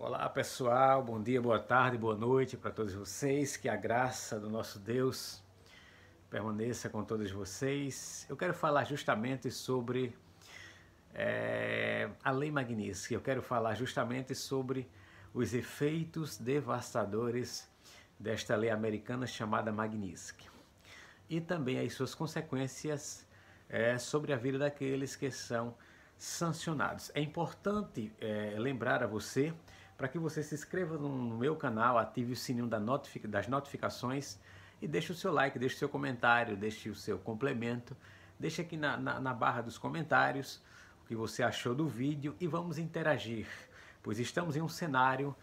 Olá pessoal, bom dia, boa tarde, boa noite para todos vocês, que a graça do nosso Deus permaneça com todos vocês. Eu quero falar justamente sobre a Lei Magnitsky, eu quero falar justamente sobre os efeitos devastadores desta lei americana chamada Magnitsky e também as suas consequências sobre a vida daqueles que são sancionados. É importante lembrar a você para que você se inscreva no meu canal, ative o sininho das notificações e deixe o seu like, deixe o seu comentário, deixe o seu complemento, deixe aqui na barra dos comentários o que você achou do vídeo e vamos interagir, pois estamos em um cenário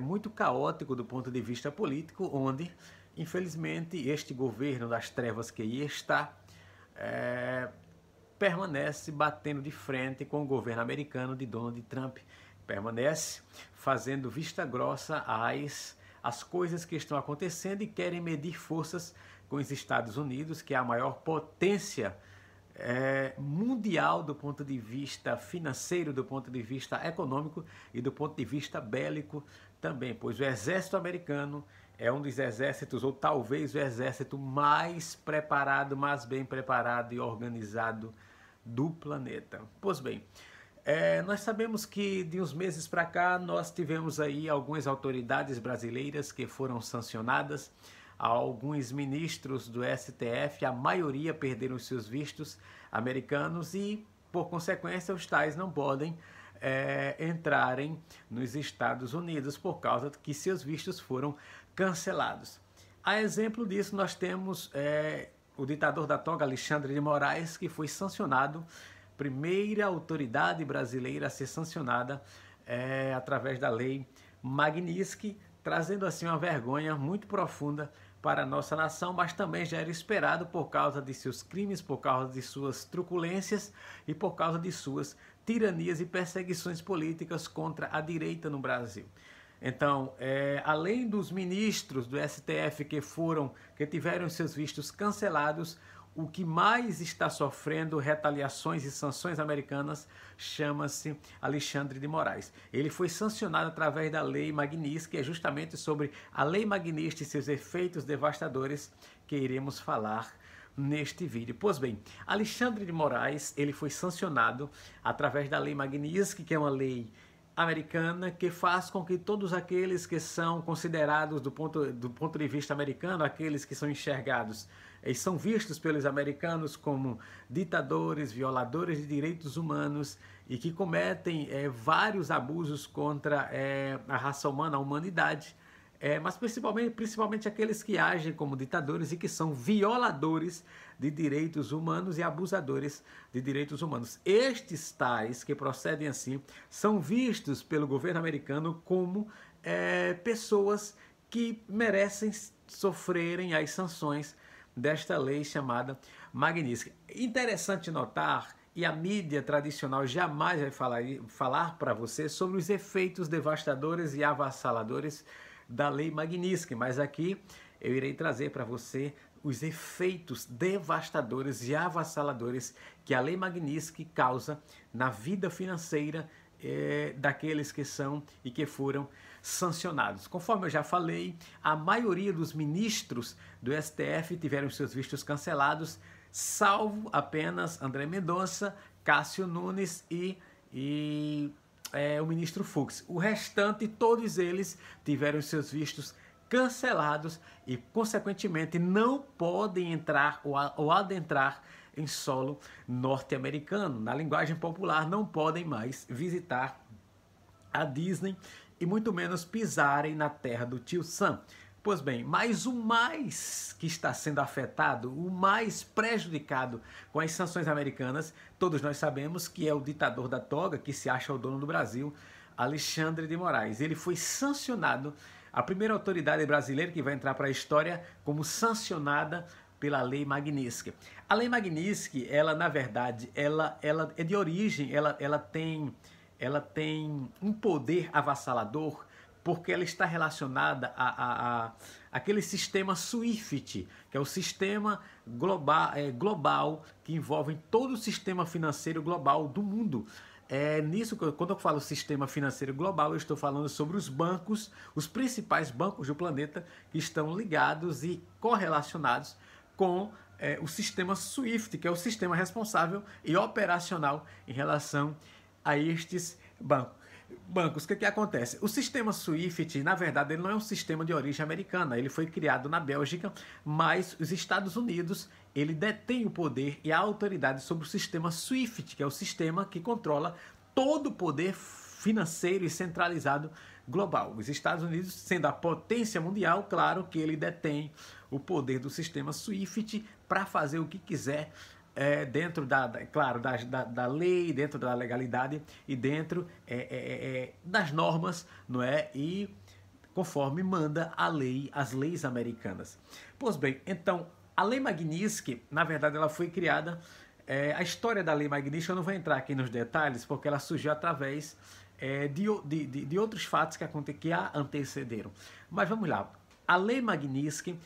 muito caótico do ponto de vista político, onde infelizmente este governo das trevas que aí está permanece batendo de frente com o governo americano de Donald Trump, permanece fazendo vista grossa às coisas que estão acontecendo e querem medir forças com os Estados Unidos, que é a maior potência mundial do ponto de vista financeiro, do ponto de vista econômico e do ponto de vista bélico também, pois o exército americano é um dos exércitos, ou talvez o exército mais preparado, mais bem preparado e organizado do planeta. Pois bem, nós sabemos que de uns meses para cá nós tivemos aí algumas autoridades brasileiras que foram sancionadas, alguns ministros do STF, a maioria perderam os seus vistos americanos e, por consequência, os tais não podem entrarem nos Estados Unidos por causa que seus vistos foram cancelados. A exemplo disso, nós temos o ditador da toga, Alexandre de Moraes, que foi sancionado, primeira autoridade brasileira a ser sancionada através da lei Magnitsky, trazendo assim uma vergonha muito profunda para a nossa nação, mas também já era esperado por causa de seus crimes, por causa de suas truculências e por causa de suas tiranias e perseguições políticas contra a direita no Brasil. Então, além dos ministros do STF que tiveram seus vistos cancelados, o que mais está sofrendo retaliações e sanções americanas chama-se Alexandre de Moraes. Ele foi sancionado através da Lei Magnitsky, que é justamente sobre a Lei Magnitsky e seus efeitos devastadores que iremos falar neste vídeo. Pois bem, Alexandre de Moraes, ele foi sancionado através da Lei Magnitsky, que é uma lei americana que faz com que todos aqueles que são considerados do ponto de vista americano, aqueles que são enxergados e são vistos pelos americanos como ditadores, violadores de direitos humanos e que cometem vários abusos contra a raça humana, a humanidade, mas principalmente aqueles que agem como ditadores e que são violadores de direitos humanos e abusadores de direitos humanos. Estes tais que procedem assim são vistos pelo governo americano como pessoas que merecem sofrerem as sanções desta lei chamada Magnitsky. Interessante notar, e a mídia tradicional jamais vai falar para você sobre os efeitos devastadores e avassaladores da lei Magnitsky, mas aqui eu irei trazer para você os efeitos devastadores e avassaladores que a lei Magnitsky causa na vida financeira daqueles que são e que foram sancionados. Conforme eu já falei, a maioria dos ministros do STF tiveram seus vistos cancelados, salvo apenas André Mendonça, Cássio Nunes e o ministro Fux. O restante, todos eles tiveram seus vistos cancelados e, consequentemente, não podem entrar ou adentrar em solo norte-americano. Na linguagem popular, não podem mais visitar a Disney e muito menos pisarem na terra do tio Sam. Pois bem, mas o mais que está sendo afetado, o mais prejudicado com as sanções americanas, todos nós sabemos que é o ditador da toga, que se acha o dono do Brasil, Alexandre de Moraes. Ele foi sancionado, a primeira autoridade brasileira que vai entrar para a história como sancionada pela Lei Magnitsky. A Lei Magnitsky, ela na verdade, ela é de origem, ela tem um poder avassalador, porque ela está relacionada àquele sistema SWIFT, que é o sistema global que envolve todo o sistema financeiro global do mundo. É nisso que quando eu falo sistema financeiro global, eu estou falando sobre os bancos, os principais bancos do planeta que estão ligados e correlacionados com o sistema SWIFT, que é o sistema responsável e operacional em relação a estes bancos. O que acontece? O sistema SWIFT, na verdade, ele não é um sistema de origem americana. Ele foi criado na Bélgica, mas os Estados Unidos, ele detém o poder e a autoridade sobre o sistema SWIFT, que é o sistema que controla todo o poder financeiro e centralizado global. Os Estados Unidos, sendo a potência mundial, claro que ele detém o poder do sistema SWIFT para fazer o que quiser dentro claro, da lei, dentro da legalidade e dentro das normas, não é? E conforme manda a lei, as leis americanas. Pois bem, então, a Lei Magnitsky, na verdade, ela foi criada, a história da Lei Magnitsky, eu não vou entrar aqui nos detalhes, porque ela surgiu através de outros fatos que a antecederam. Mas vamos lá, a Lei Magnitsky,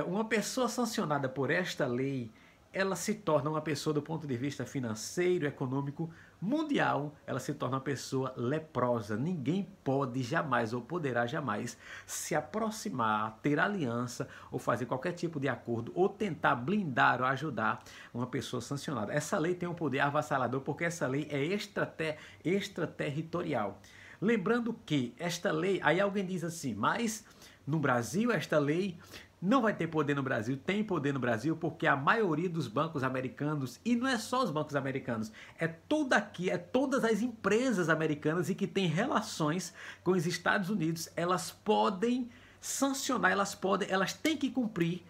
uma pessoa sancionada por esta lei, ela se torna uma pessoa do ponto de vista financeiro, econômico, mundial, ela se torna uma pessoa leprosa. Ninguém pode jamais ou poderá jamais se aproximar, ter aliança ou fazer qualquer tipo de acordo ou tentar blindar ou ajudar uma pessoa sancionada. Essa lei tem um poder avassalador porque essa lei é extraterritorial. Lembrando que esta lei, aí alguém diz assim, mas no Brasil esta lei não vai ter poder no Brasil. Tem poder no Brasil porque a maioria dos bancos americanos, e não é só os bancos americanos, é tudo aqui, é todas as empresas americanas e que têm relações com os Estados Unidos, elas podem sancionar, elas têm que cumprir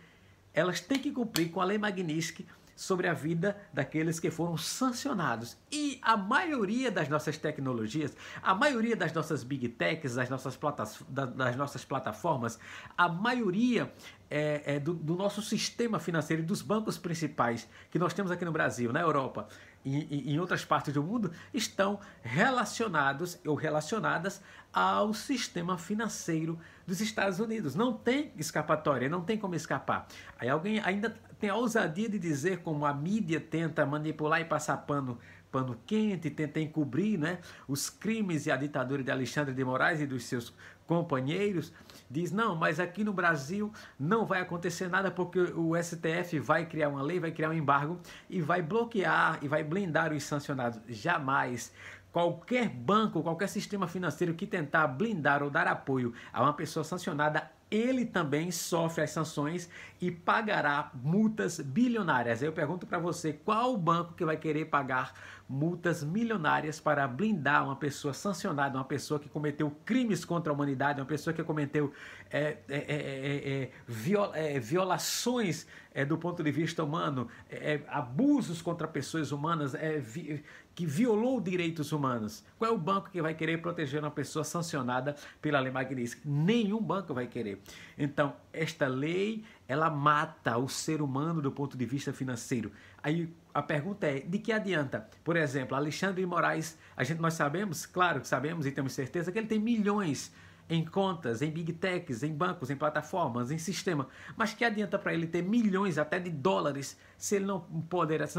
com a Lei Magnitsky sobre a vida daqueles que foram sancionados. E a maioria das nossas tecnologias, a maioria das nossas big techs, das nossas plataformas, a maioria do nosso sistema financeiro e dos bancos principais que nós temos aqui no Brasil, na Europa e em outras partes do mundo, estão relacionados ou relacionadas ao sistema financeiro dos Estados Unidos. Não tem escapatória, não tem como escapar. Aí alguém ainda tem a ousadia de dizer como a mídia tenta manipular e passar pano quente, tenta encobrir, né, os crimes e a ditadura de Alexandre de Moraes e dos seus companheiros, diz, não, mas aqui no Brasil não vai acontecer nada porque o STF vai criar uma lei, vai criar um embargo e vai bloquear e vai blindar os sancionados. Jamais. Qualquer banco, qualquer sistema financeiro que tentar blindar ou dar apoio a uma pessoa sancionada, ele também sofre as sanções e pagará multas bilionárias. Aí eu pergunto para você, qual o banco que vai querer pagar multas milionárias para blindar uma pessoa sancionada, uma pessoa que cometeu crimes contra a humanidade, uma pessoa que cometeu violações do ponto de vista humano, abusos contra pessoas humanas, que violou direitos humanos? Qual é o banco que vai querer proteger uma pessoa sancionada pela Lei Magnitsky? Nenhum banco vai querer. Então, esta lei, ela mata o ser humano do ponto de vista financeiro. Aí a pergunta é, de que adianta? Por exemplo, Alexandre de Moraes, nós sabemos, claro que sabemos e temos certeza que ele tem milhões em contas, em big techs, em bancos, em plataformas, em sistema. Mas que adianta para ele ter milhões até de dólares se ele não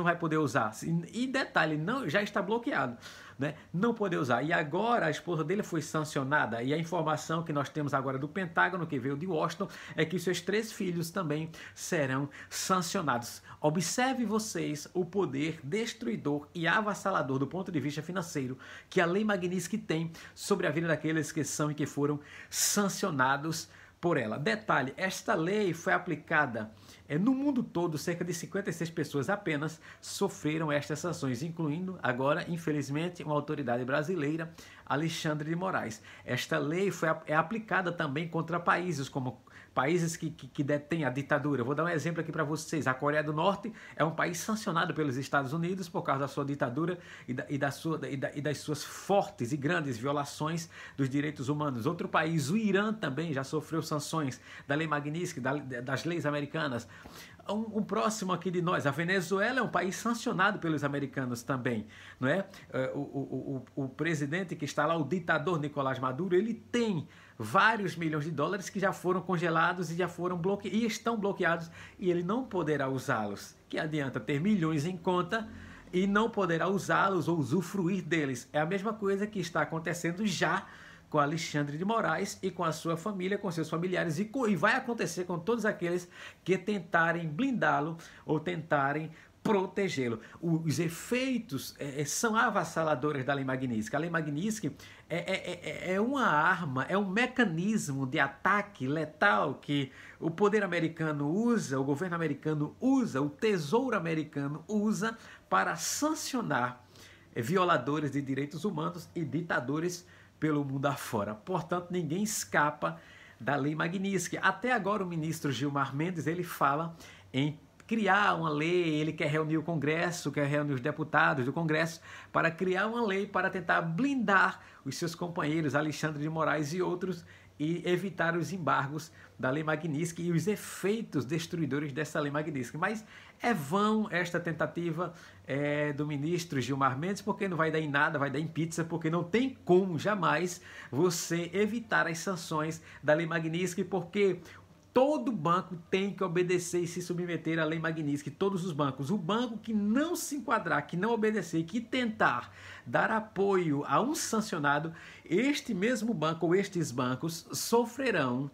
vai poder usar? E detalhe, já está bloqueado, né? Não poder usar. E agora a esposa dele foi sancionada e a informação que nós temos agora do Pentágono, que veio de Washington, é que seus 3 filhos também serão sancionados. Observe vocês o poder destruidor e avassalador do ponto de vista financeiro que a Lei Magnitsky tem sobre a vida daqueles que são e que foram sancionados por ela. Detalhe, esta lei foi aplicada no mundo todo, cerca de 56 pessoas apenas sofreram estas sanções, incluindo agora, infelizmente, uma autoridade brasileira, Alexandre de Moraes. Esta lei é aplicada também contra países como países que detêm a ditadura. Eu vou dar um exemplo aqui para vocês. A Coreia do Norte é um país sancionado pelos Estados Unidos por causa da sua ditadura e das suas fortes e grandes violações dos direitos humanos. Outro país, o Irã, também já sofreu sanções da Lei Magnitsky, das leis americanas. Um próximo aqui de nós, a Venezuela é um país sancionado pelos americanos também, não é? O presidente que está lá, o ditador Nicolás Maduro, ele tem vários milhões de dólares que já foram congelados e já foram e estão bloqueados e ele não poderá usá-los. Que adianta ter milhões em conta e não poderá usá-los ou usufruir deles. É a mesma coisa que está acontecendo já com Alexandre de Moraes e com a sua família, com seus familiares, e vai acontecer com todos aqueles que tentarem blindá-lo ou tentarem protegê-lo. Os efeitos são avassaladores da Lei Magnitsky. A Lei Magnitsky é uma arma, é um mecanismo de ataque letal que o poder americano usa, o governo americano usa, o tesouro americano usa para sancionar violadores de direitos humanos e ditadores pelo mundo afora. Portanto, ninguém escapa da Lei Magnitsky. Até agora o ministro Gilmar Mendes, ele fala em criar uma lei, ele quer reunir o Congresso, quer reunir os deputados do Congresso para criar uma lei para tentar blindar os seus companheiros Alexandre de Moraes e outros e evitar os embargos da Lei Magnitsky e os efeitos destruidores dessa Lei Magnitsky. Mas é vão esta tentativa do ministro Gilmar Mendes, porque não vai dar em nada, vai dar em pizza, porque não tem como jamais você evitar as sanções da Lei Magnitsky, porque todo banco tem que obedecer e se submeter à Lei Magnitsky, todos os bancos. O banco que não se enquadrar, que não obedecer, que tentar dar apoio a um sancionado, este mesmo banco ou estes bancos sofrerão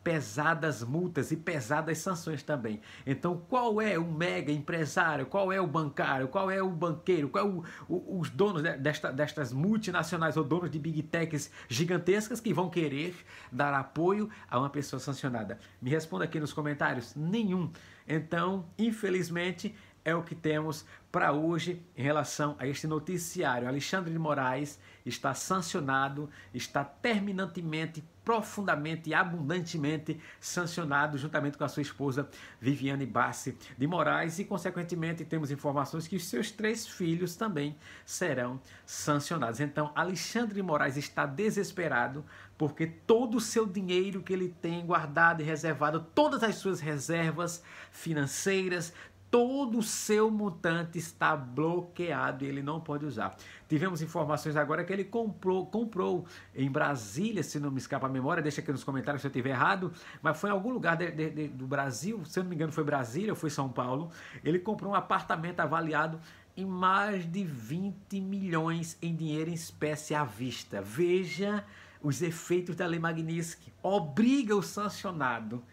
pesadas multas e pesadas sanções também. Então, qual é o mega empresário, qual é o bancário, qual é o banqueiro, qual é os donos destas multinacionais ou donos de big techs gigantescas que vão querer dar apoio a uma pessoa sancionada? Me responda aqui nos comentários. Nenhum. Então, infelizmente, é o que temos para hoje em relação a este noticiário. Alexandre de Moraes está sancionado, está terminantemente, profundamente e abundantemente sancionado, juntamente com a sua esposa Viviane Bassi de Moraes, e consequentemente temos informações que os seus 3 filhos também serão sancionados. Então Alexandre de Moraes está desesperado porque todo o seu dinheiro que ele tem guardado e reservado, todas as suas reservas financeiras, todo o seu montante está bloqueado e ele não pode usar. Tivemos informações agora que ele comprou em Brasília, se não me escapa a memória, deixa aqui nos comentários se eu estiver errado, mas foi em algum lugar do Brasil, se eu não me engano foi Brasília ou foi São Paulo, ele comprou um apartamento avaliado em mais de 20 milhões em dinheiro em espécie à vista. Veja os efeitos da Lei Magnitsky. Obriga o sancionado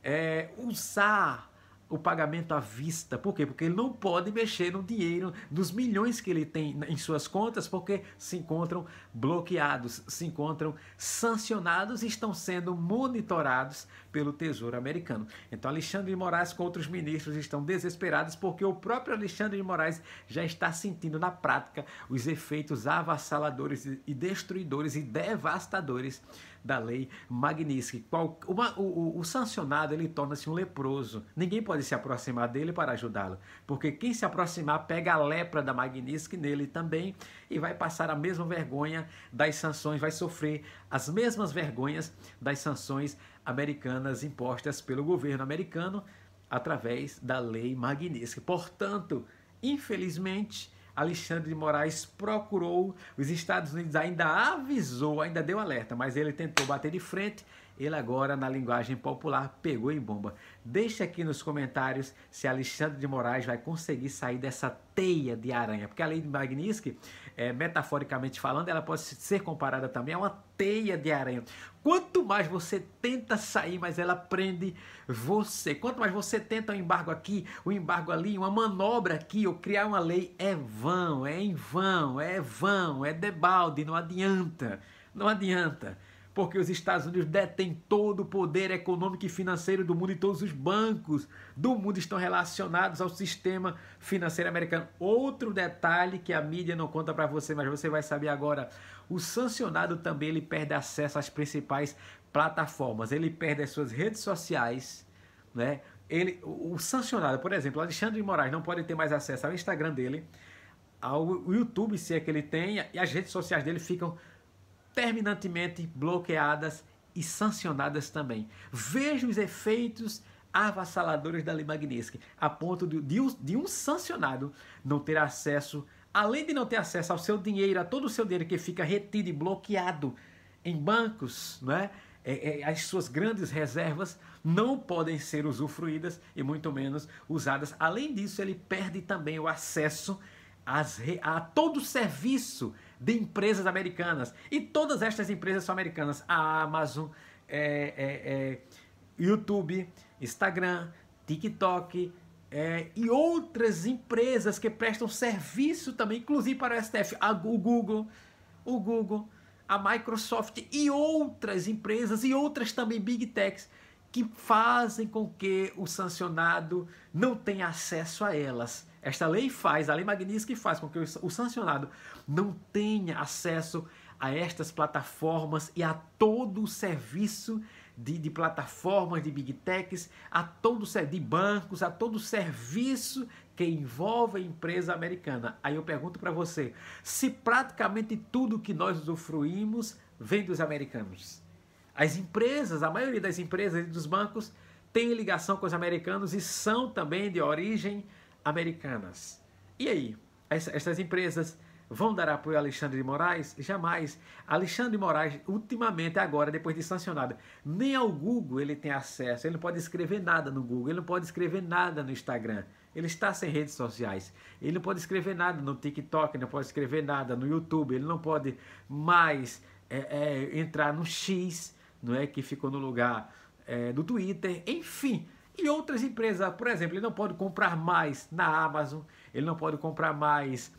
a usar o pagamento à vista. Por quê? Porque ele não pode mexer no dinheiro, nos milhões que ele tem em suas contas, porque se encontram bloqueados, se encontram sancionados e estão sendo monitorados pelo Tesouro Americano. Então Alexandre de Moraes com outros ministros estão desesperados porque o próprio Alexandre de Moraes já está sentindo na prática os efeitos avassaladores e destruidores e devastadores da Lei Magnitsky. O sancionado, ele torna-se um leproso. Ninguém pode se aproximar dele para ajudá-lo, porque quem se aproximar pega a lepra da Magnitsky nele também e vai passar a mesma vergonha das sanções, vai sofrer as mesmas vergonhas das sanções americanas impostas pelo governo americano através da Lei Magnitsky. Portanto, infelizmente, Alexandre de Moraes procurou, os Estados Unidos ainda avisou, ainda deu alerta, mas ele tentou bater de frente. Ele agora, na linguagem popular, pegou em bomba. Deixa aqui nos comentários se Alexandre de Moraes vai conseguir sair dessa teia de aranha, porque a Lei de Magnitsky, metaforicamente falando, ela pode ser comparada também a uma teia de aranha. Quanto mais você tenta sair, mais ela prende você. Quanto mais você tenta um embargo aqui, um embargo ali, uma manobra aqui, ou criar uma lei, é vão, é em vão, é debalde, não adianta, não adianta. Porque os Estados Unidos detêm todo o poder econômico e financeiro do mundo e todos os bancos do mundo estão relacionados ao sistema financeiro americano. Outro detalhe que a mídia não conta para você, mas você vai saber agora, o sancionado também ele perde acesso às principais plataformas, ele perde as suas redes sociais, né? O sancionado, por exemplo, Alexandre de Moraes não pode ter mais acesso ao Instagram dele, ao YouTube, se é que ele tem, e as redes sociais dele ficam terminantemente bloqueadas e sancionadas também. Veja os efeitos avassaladores da Lei Magnitsky, a ponto de um sancionado não ter acesso, além de não ter acesso ao seu dinheiro, a todo o seu dinheiro que fica retido e bloqueado em bancos, né? As suas grandes reservas não podem ser usufruídas e muito menos usadas. Além disso, ele perde também o acesso a todo o serviço de empresas americanas. E todas estas empresas são americanas. A Amazon, YouTube, Instagram, TikTok, e outras empresas que prestam serviço também, inclusive para o STF, o Google, a Microsoft e outras empresas e outras também Big Techs que fazem com que o sancionado não tenha acesso a elas. Esta lei faz, a lei Magnitsky faz com que o sancionado não tenha acesso a estas plataformas e a todo o serviço de plataformas, de Big Techs, a todo de bancos, a todo o serviço que envolve a empresa americana. Aí eu pergunto para você, se praticamente tudo que nós usufruímos vem dos americanos. As empresas, a maioria das empresas e dos bancos tem ligação com os americanos e são também de origem americanas. E aí, essas empresas vão dar apoio a Alexandre de Moraes? Jamais. Alexandre de Moraes, ultimamente, agora, depois de sancionado, nem ao Google ele tem acesso. Ele não pode escrever nada no Google, ele não pode escrever nada no Instagram. Ele está sem redes sociais. Ele não pode escrever nada no TikTok, não pode escrever nada no YouTube. Ele não pode mais entrar no X, não é, que ficou no lugar do Twitter. Enfim, e outras empresas, por exemplo, ele não pode comprar mais na Amazon, ele não pode comprar mais,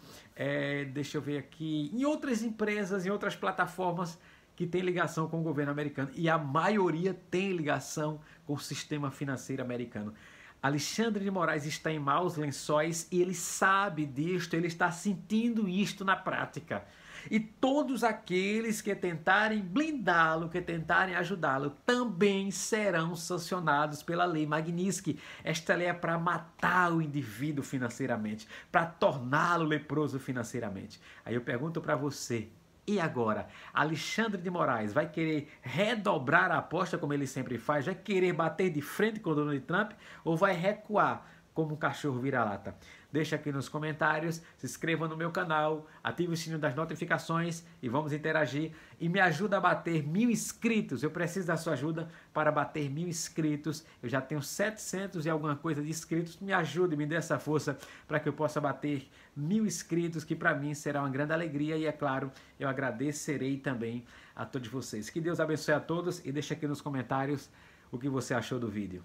deixa eu ver aqui, em outras empresas, em outras plataformas que tem ligação com o governo americano. E a maioria tem ligação com o sistema financeiro americano. Alexandre de Moraes está em maus lençóis e ele sabe disto, ele está sentindo isto na prática. E todos aqueles que tentarem blindá-lo, que tentarem ajudá-lo, também serão sancionados pela lei Magnitsky. Esta lei é para matar o indivíduo financeiramente, para torná-lo leproso financeiramente. Aí eu pergunto para você, e agora? Alexandre de Moraes vai querer redobrar a aposta como ele sempre faz? Vai querer bater de frente com o Donald Trump ou vai recuar como um cachorro vira-lata? Deixa aqui nos comentários, se inscreva no meu canal, ative o sininho das notificações e vamos interagir. E me ajuda a bater 1000 inscritos. Eu preciso da sua ajuda para bater 1000 inscritos. Eu já tenho 700 e alguma coisa de inscritos. Me ajude, me dê essa força para que eu possa bater 1000 inscritos, que para mim será uma grande alegria. E é claro, eu agradecerei também a todos vocês. Que Deus abençoe a todos e deixa aqui nos comentários o que você achou do vídeo.